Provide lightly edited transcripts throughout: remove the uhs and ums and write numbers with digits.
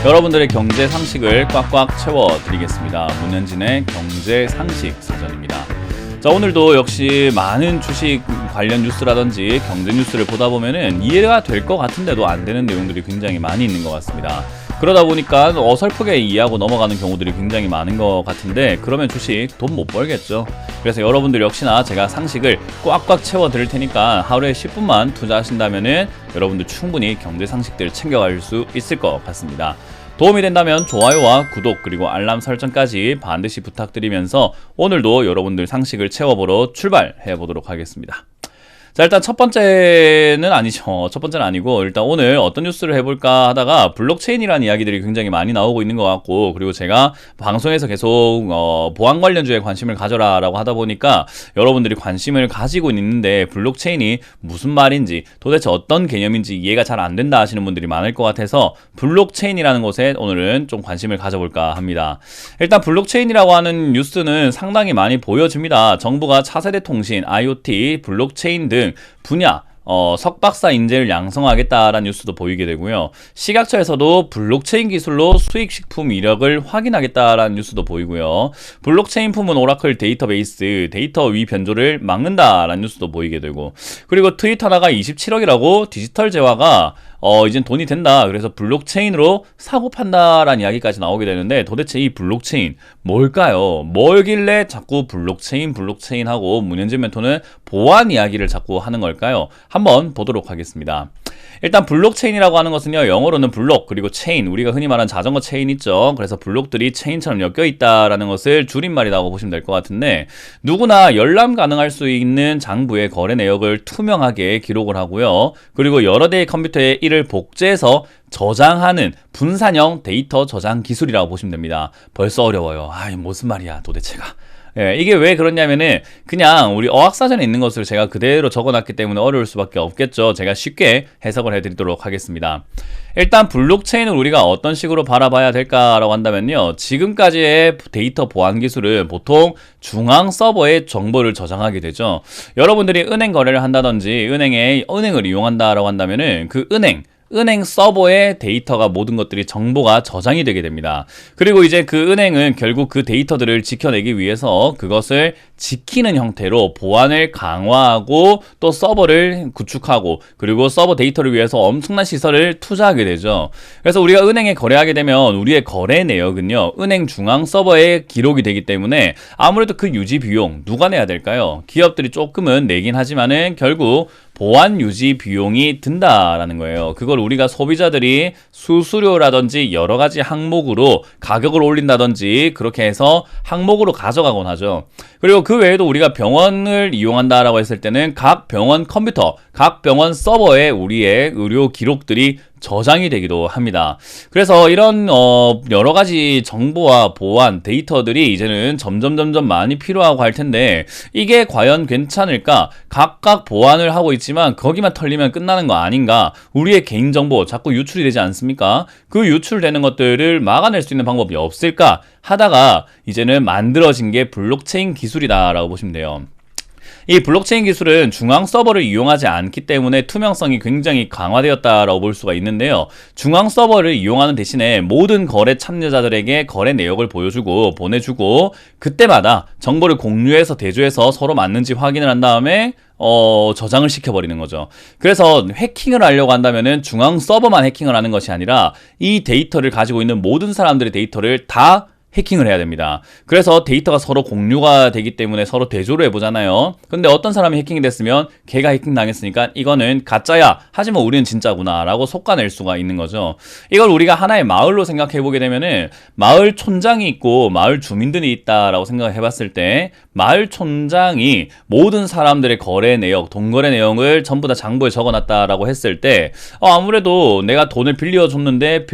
여러분들의 경제 상식을 꽉꽉 채워드리겠습니다. 문현진의 경제 상식 사전입니다. 자, 오늘도 역시 많은 주식 관련 뉴스라든지 경제 뉴스를 보다 보면은 이해가 될 것 같은데도 안 되는 내용들이 굉장히 많이 있는 것 같습니다. 그러다 보니까 어설프게 이해하고 넘어가는 경우들이 굉장히 많은 것 같은데, 그러면 주식 돈 못 벌겠죠. 그래서 여러분들 역시나 제가 상식을 꽉꽉 채워 드릴 테니까 하루에 10분만 투자하신다면은 여러분들 충분히 경제 상식들을 챙겨갈 수 있을 것 같습니다. 도움이 된다면 좋아요와 구독 그리고 알람 설정까지 반드시 부탁드리면서 오늘도 여러분들 상식을 채워보러 출발해 보도록 하겠습니다. 자, 일단 첫 번째는 아니죠. 첫 번째는 아니고, 일단 오늘 어떤 뉴스를 해볼까 하다가 블록체인이라는 이야기들이 굉장히 많이 나오고 있는 것 같고, 그리고 제가 방송에서 계속 보안 관련주에 관심을 가져라 라고 하다 보니까 여러분들이 관심을 가지고 있는데 블록체인이 무슨 말인지, 도대체 어떤 개념인지 이해가 잘 안 된다 하시는 분들이 많을 것 같아서 블록체인이라는 것에 오늘은 좀 관심을 가져볼까 합니다. 일단 블록체인이라고 하는 뉴스는 상당히 많이 보여집니다. 정부가 차세대 통신, IoT, 블록체인 등 분야 석박사 인재를 양성하겠다라는 뉴스도 보이게 되고요. 식약처에서도 블록체인 기술로 수익식품 이력을 확인하겠다라는 뉴스도 보이고요. 블록체인 품은 오라클 데이터베이스 데이터 위 변조를 막는다라는 뉴스도 보이게 되고, 그리고 트윗 하나가 27억이라고 디지털 재화가 이젠 돈이 된다. 그래서 블록체인으로 사고 판다라는 이야기까지 나오게 되는데, 도대체 이 블록체인 뭘까요? 뭘길래 자꾸 블록체인 하고 문현진 멘토는 보안 이야기를 자꾸 하는 걸까요? 한번 보도록 하겠습니다. 일단 블록체인이라고 하는 것은요, 영어로는 블록 그리고 체인, 우리가 흔히 말하는 자전거 체인 있죠. 그래서 블록들이 체인처럼 엮여 있다라는 것을 줄임말이라고 보시면 될 것 같은데, 누구나 열람 가능할 수 있는 장부의 거래 내역을 투명하게 기록을 하고요. 그리고 여러 대의 컴퓨터에 이를 복제해서 저장하는 분산형 데이터 저장 기술이라고 보시면 됩니다. 벌써 어려워요. 무슨 말이야 도대체가. 예, 이게 왜 그러냐면은 그냥 우리 어학사전에 있는 것을 제가 그대로 적어놨기 때문에 어려울 수밖에 없겠죠. 제가 쉽게 해석을 해드리도록 하겠습니다. 일단 블록체인을 우리가 어떤 식으로 바라봐야 될까라고 한다면요, 지금까지의 데이터 보안 기술은 보통 중앙 서버에 정보를 저장하게 되죠. 여러분들이 은행 거래를 한다든지 은행을 이용한다라고 한다면은 그 은행 서버에 데이터가 모든 것들이 정보가 저장이 되게 됩니다. 그리고 이제 그 은행은 결국 그 데이터들을 지켜내기 위해서 그것을 지키는 형태로 보안을 강화하고 또 서버를 구축하고, 그리고 서버 데이터를 위해서 엄청난 시설을 투자하게 되죠. 그래서 우리가 은행에 거래하게 되면 우리의 거래 내역은요, 은행 중앙 서버에 기록이 되기 때문에 아무래도 그 유지 비용 누가 내야 될까요? 기업들이 조금은 내긴 하지만은 결국 보안 유지 비용이 든다라는 거예요. 그걸 우리가 소비자들이 수수료라든지 여러 가지 항목으로 가격을 올린다든지 그렇게 해서 항목으로 가져가곤 하죠. 그리고 그 외에도 우리가 병원을 이용한다라고 했을 때는 각 병원 컴퓨터, 각 병원 서버에 우리의 의료 기록들이 저장이 되기도 합니다. 그래서 이런 여러 가지 정보와 보안 데이터들이 이제는 점점 많이 필요하고 할 텐데, 이게 과연 괜찮을까? 각각 보안을 하고 있지만 거기만 털리면 끝나는 거 아닌가? 우리의 개인정보 자꾸 유출이 되지 않습니까? 그 유출되는 것들을 막아낼 수 있는 방법이 없을까? 하다가 이제는 만들어진 게 블록체인 기술이다라고 보시면 돼요. 이 블록체인 기술은 중앙 서버를 이용하지 않기 때문에 투명성이 굉장히 강화되었다라고 볼 수가 있는데요. 중앙 서버를 이용하는 대신에 모든 거래 참여자들에게 거래 내역을 보내주고 그때마다 정보를 공유해서 대조해서 서로 맞는지 확인을 한 다음에 저장을 시켜버리는 거죠. 그래서 해킹을 하려고 한다면은 중앙 서버만 해킹을 하는 것이 아니라 이 데이터를 가지고 있는 모든 사람들의 데이터를 다 해킹을 해야 됩니다. 그래서 데이터가 서로 공유가 되기 때문에 서로 대조를 해보잖아요. 근데 어떤 사람이 해킹이 됐으면 걔가 해킹 당했으니까 이거는 가짜야, 하지만 우리는 진짜구나 라고 속아낼 수가 있는 거죠. 이걸 우리가 하나의 마을로 생각해보게 되면은 마을 촌장이 있고 마을 주민들이 있다라고 생각해봤을 때, 마을 촌장이 모든 사람들의 거래 내역, 돈거래 내역을 전부 다 장부에 적어놨다라고 했을 때 아무래도 내가 돈을 빌려줬는데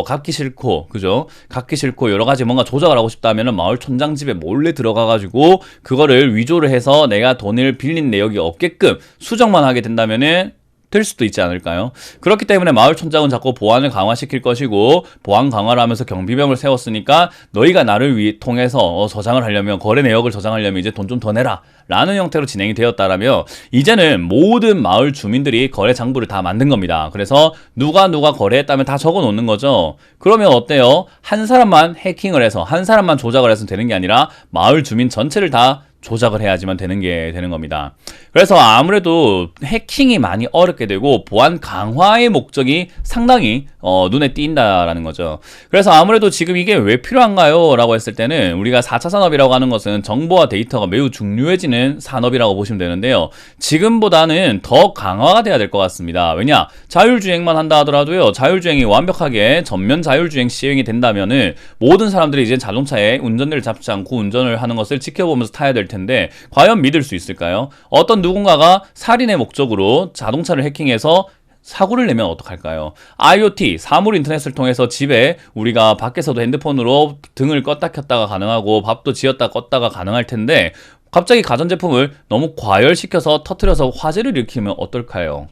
갚기 싫고, 그죠? 갚기 싫고 여러 가지 뭔가 조작을 하고 싶다면 마을 촌장 집에 몰래 들어가가지고 그거를 위조를 해서 내가 돈을 빌린 내역이 없게끔 수정만 하게 된다면은 될 수도 있지 않을까요? 그렇기 때문에 마을촌장은 자꾸 보안을 강화시킬 것이고 보안 강화를 하면서 경비병을 세웠으니까 너희가 나를 통해서 저장을 하려면 거래 내역을 저장하려면 이제 돈 좀 더 내라 라는 형태로 진행이 되었다라면 이제는 모든 마을 주민들이 거래 장부를 다 만든 겁니다. 그래서 누가 거래했다면 다 적어 놓는 거죠. 그러면 어때요? 한 사람만 해킹을 해서 한 사람만 조작을 해서 되는 게 아니라 마을 주민 전체를 다 조작을 해야지만 되는 겁니다. 그래서 아무래도 해킹이 많이 어렵게 되고 보안 강화의 목적이 상당히 눈에 띈다라는 거죠. 그래서 아무래도 지금 이게 왜 필요한가요? 라고 했을 때는 우리가 4차 산업이라고 하는 것은 정보와 데이터가 매우 중요해지는 산업이라고 보시면 되는데요. 지금보다는 더 강화가 돼야 될 것 같습니다. 왜냐? 자율주행만 한다 하더라도요. 자율주행이 완벽하게 전면 자율주행 시행이 된다면은 모든 사람들이 이제 자동차에 운전대를 잡지 않고 운전을 하는 것을 지켜보면서 타야 될 텐데 과연 믿을 수 있을까요? 어떤 누군가가 살인의 목적으로 자동차를 해킹해서 사고를 내면 어떡할까요? IoT, 사물 인터넷을 통해서 집에 우리가 밖에서도 핸드폰으로 등을 껐다 켰다가 가능하고 밥도 지었다 껐다가 가능할 텐데 갑자기 가전제품을 너무 과열시켜서 터뜨려서 화재를 일으키면 어떨까요?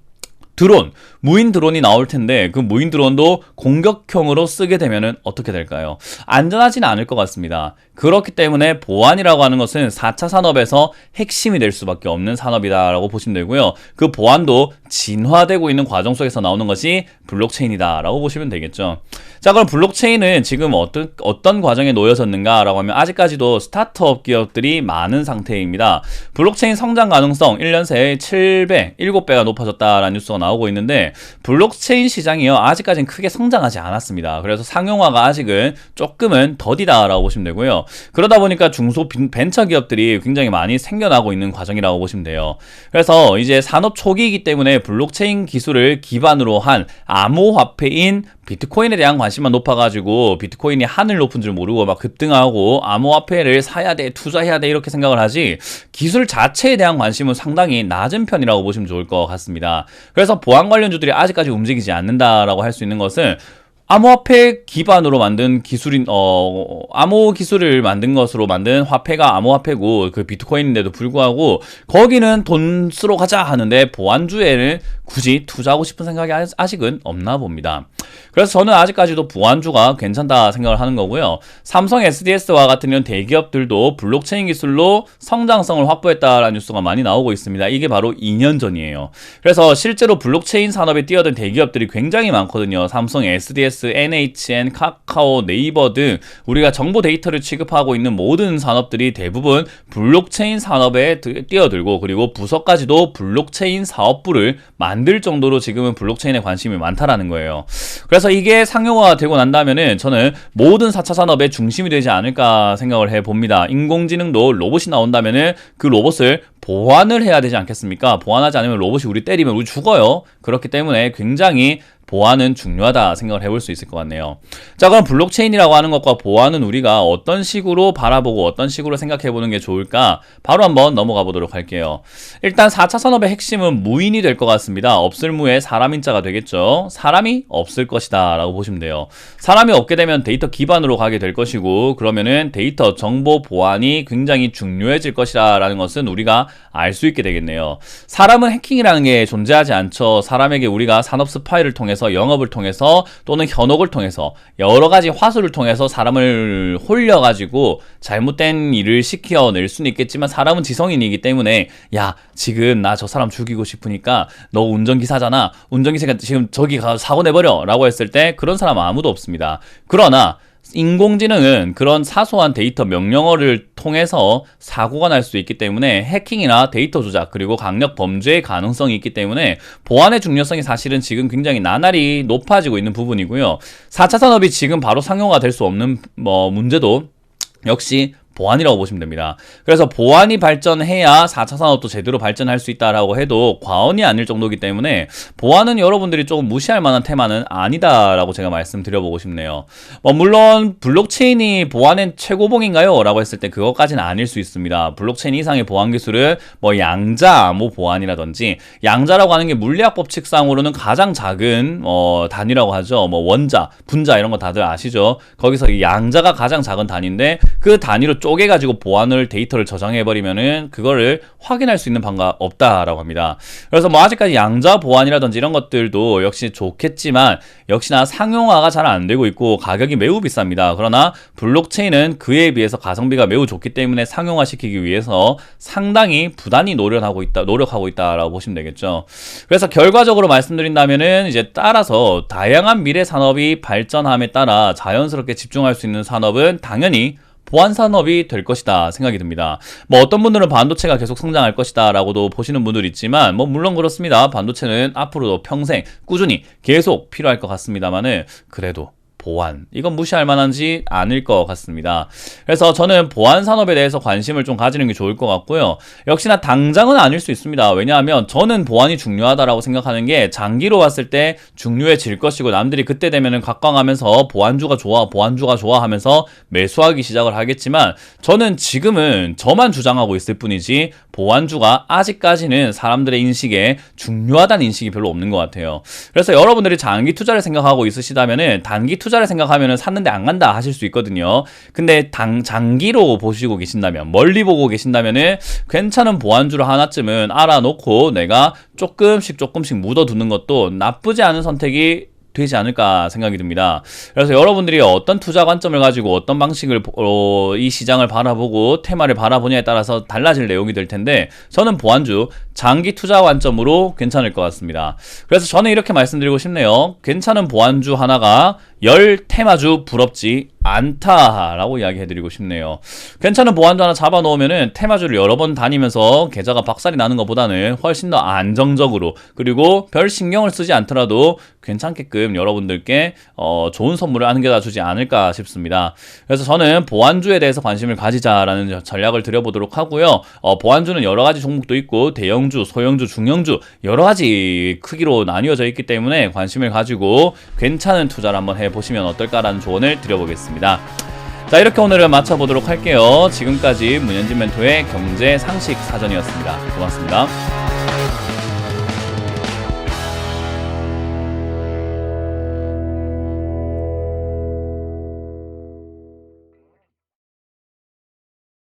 드론, 무인 드론이 나올 텐데 그 무인 드론도 공격형으로 쓰게 되면 어떻게 될까요? 안전하지는 않을 것 같습니다. 그렇기 때문에 보안이라고 하는 것은 4차 산업에서 핵심이 될 수밖에 없는 산업이다라고 보시면 되고요. 그 보안도 진화되고 있는 과정 속에서 나오는 것이 블록체인이다라고 보시면 되겠죠. 자, 그럼 블록체인은 지금 어떤 과정에 놓여졌는가라고 하면 아직까지도 스타트업 기업들이 많은 상태입니다. 블록체인 성장 가능성 1년 새에 7배, 7배가 높아졌다라는 뉴스가 나오고 있는데 블록체인 시장이요 아직까지는 크게 성장하지 않았습니다. 그래서 상용화가 아직은 조금은 더디다라고 보시면 되고요. 그러다 보니까 중소 벤처 기업들이 굉장히 많이 생겨나고 있는 과정이라고 보시면 돼요. 그래서 이제 산업 초기이기 때문에 블록체인 기술을 기반으로 한 암호화폐인 비트코인에 대한 관심만 높아가지고 비트코인이 하늘 높은 줄 모르고 막 급등하고 암호화폐를 사야 돼, 투자해야 돼 이렇게 생각을 하지 기술 자체에 대한 관심은 상당히 낮은 편이라고 보시면 좋을 것 같습니다. 그래서 보안 관련주들이 아직까지 움직이지 않는다라고 할 수 있는 것은 암호화폐 기반으로 만든 기술인 암호 기술을 만든 것으로 만든 화폐가 암호화폐고 그 비트코인인데도 불구하고 거기는 돈 쓰러 가자 하는데 보안주에는 굳이 투자하고 싶은 생각이 아직은 없나 봅니다. 그래서 저는 아직까지도 보안주가 괜찮다 생각을 하는 거고요. 삼성 SDS와 같은 이런 대기업들도 블록체인 기술로 성장성을 확보했다라는 뉴스가 많이 나오고 있습니다. 이게 바로 2년 전이에요. 그래서 실제로 블록체인 산업에 뛰어든 대기업들이 굉장히 많거든요. 삼성 SDS, NHN, 카카오, 네이버 등 우리가 정보 데이터를 취급하고 있는 모든 산업들이 대부분 블록체인 산업에 뛰어들고 그리고 부서까지도 블록체인 사업부를 만들 정도로 지금은 블록체인에 관심이 많다라는 거예요. 그래서 이게 상용화가 되고 난다면은 저는 모든 4차 산업의 중심이 되지 않을까 생각을 해봅니다. 인공지능도 로봇이 나온다면은 그 로봇을 보완을 해야 되지 않겠습니까? 보완하지 않으면 로봇이 우리 때리면 우리 죽어요. 그렇기 때문에 굉장히 보안은 중요하다 생각을 해볼 수 있을 것 같네요. 자, 그럼 블록체인이라고 하는 것과 보안은 우리가 어떤 식으로 바라보고 어떤 식으로 생각해보는 게 좋을까? 바로 한번 넘어가 보도록 할게요. 일단 4차 산업의 핵심은 무인이 될 것 같습니다. 없을 무에 사람인자가 되겠죠. 사람이 없을 것이다 라고 보시면 돼요. 사람이 없게 되면 데이터 기반으로 가게 될 것이고 그러면은 데이터 정보 보안이 굉장히 중요해질 것이다 라는 것은 우리가 알 수 있게 되겠네요. 사람은 해킹이라는 게 존재하지 않죠. 사람에게 우리가 산업 스파이를 통해서 영업을 통해서 또는 현혹을 통해서 여러 가지 화수를 통해서 사람을 홀려가지고 잘못된 일을 시켜낼 수는 있겠지만 사람은 지성인이기 때문에 야 지금 나 저 사람 죽이고 싶으니까 너 운전기사잖아. 운전기사가 지금 저기 가서 사고 내버려 라고 했을 때 그런 사람 아무도 없습니다. 그러나 인공지능은 그런 사소한 데이터 명령어를 통해서 사고가 날 수 있기 때문에 해킹이나 데이터 조작 그리고 강력 범죄의 가능성이 있기 때문에 보안의 중요성이 사실은 지금 굉장히 나날이 높아지고 있는 부분이고요. 4차 산업이 지금 바로 상용화가 될 수 없는 문제도 역시 보안이라고 보시면 됩니다. 그래서 보안이 발전해야 4차 산업도 제대로 발전할 수 있다라고 해도 과언이 아닐 정도이기 때문에 보안은 여러분들이 조금 무시할 만한 테마는 아니다라고 제가 말씀드려보고 싶네요. 물론 블록체인이 보안의 최고봉인가요? 라고 했을 때 그것까지는 아닐 수 있습니다. 블록체인 이상의 보안 기술은 양자 암호 보안이라든지 양자라고 하는 게 물리학 법칙상으로는 가장 작은 단위라고 하죠. 원자, 분자 이런 거 다들 아시죠? 거기서 이 양자가 가장 작은 단위인데 그 단위로 쪼개가지고 보안을 데이터를 저장해버리면은 그거를 확인할 수 있는 방법 없다라고 합니다. 그래서 뭐 아직까지 양자 보안이라든지 이런 것들도 역시 좋겠지만 역시나 상용화가 잘 안 되고 있고 가격이 매우 비쌉니다. 그러나 블록체인은 그에 비해서 가성비가 매우 좋기 때문에 상용화시키기 위해서 상당히 부단히 노력하고 있다라고 보시면 되겠죠. 그래서 결과적으로 말씀드린다면은 이제 따라서 다양한 미래 산업이 발전함에 따라 자연스럽게 집중할 수 있는 산업은 당연히 보안 산업이 될 것이다 생각이 듭니다. 뭐 어떤 분들은 반도체가 계속 성장할 것이다 라고도 보시는 분들이 있지만 뭐 물론 그렇습니다. 반도체는 앞으로도 평생 꾸준히 계속 필요할 것 같습니다만은 그래도 보안, 이건 무시할 만하지 않을 것 같습니다. 그래서 저는 보안 산업에 대해서 관심을 좀 가지는 게 좋을 것 같고요. 역시나 당장은 아닐 수 있습니다. 왜냐하면 저는 보안이 중요하다라고 생각하는 게 장기로 봤을 때 중요해질 것이고 남들이 그때 되면은 각광하면서 보안주가 좋아 하면서 매수하기 시작을 하겠지만 저는 지금은 저만 주장하고 있을 뿐이지 보안주가 아직까지는 사람들의 인식에 중요하다는 인식이 별로 없는 것 같아요. 그래서 여러분들이 장기 투자를 생각하고 있으시다면은 단기 투자를 생각하면은 샀는데 안 간다 하실 수 있거든요. 근데 장기로 보시고 계신다면, 멀리 보고 계신다면은 괜찮은 보안주를 하나쯤은 알아놓고 내가 조금씩 묻어두는 것도 나쁘지 않은 선택이 되지 않을까 생각이 듭니다. 그래서 여러분들이 어떤 투자 관점을 가지고 어떤 방식을 이 시장을 바라보고 테마를 바라보냐에 따라서 달라질 내용이 될 텐데 저는 보안주 장기 투자 관점으로 괜찮을 것 같습니다. 그래서 저는 이렇게 말씀드리고 싶네요. 괜찮은 보안주 하나가 10 테마주 부럽지 않다라고 이야기해드리고 싶네요. 괜찮은 보안주 하나 잡아놓으면은 테마주를 여러 번 다니면서 계좌가 박살이 나는 것보다는 훨씬 더 안정적으로 그리고 별 신경을 쓰지 않더라도 괜찮게끔 여러분들께 좋은 선물을 안겨다 주지 않을까 싶습니다. 그래서 저는 보안주에 대해서 관심을 가지자라는 전략을 드려보도록 하고요. 보안주는 여러 가지 종목도 있고 대형주, 소형주, 중형주 여러 가지 크기로 나뉘어져 있기 때문에 관심을 가지고 괜찮은 투자를 한번 해보시면 어떨까라는 조언을 드려보겠습니다. 자, 이렇게 오늘은 마쳐보도록 할게요. 지금까지 문현진 멘토의 경제 상식 사전이었습니다. 고맙습니다.